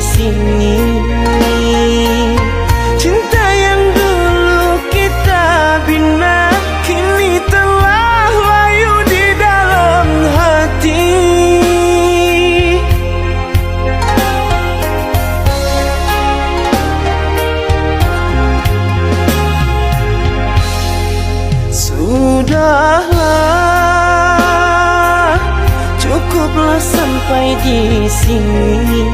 sini. Cinta yang dulu kita bina kini telah layu di dalam hati. Sudahlah, cukuplah sampai di sini.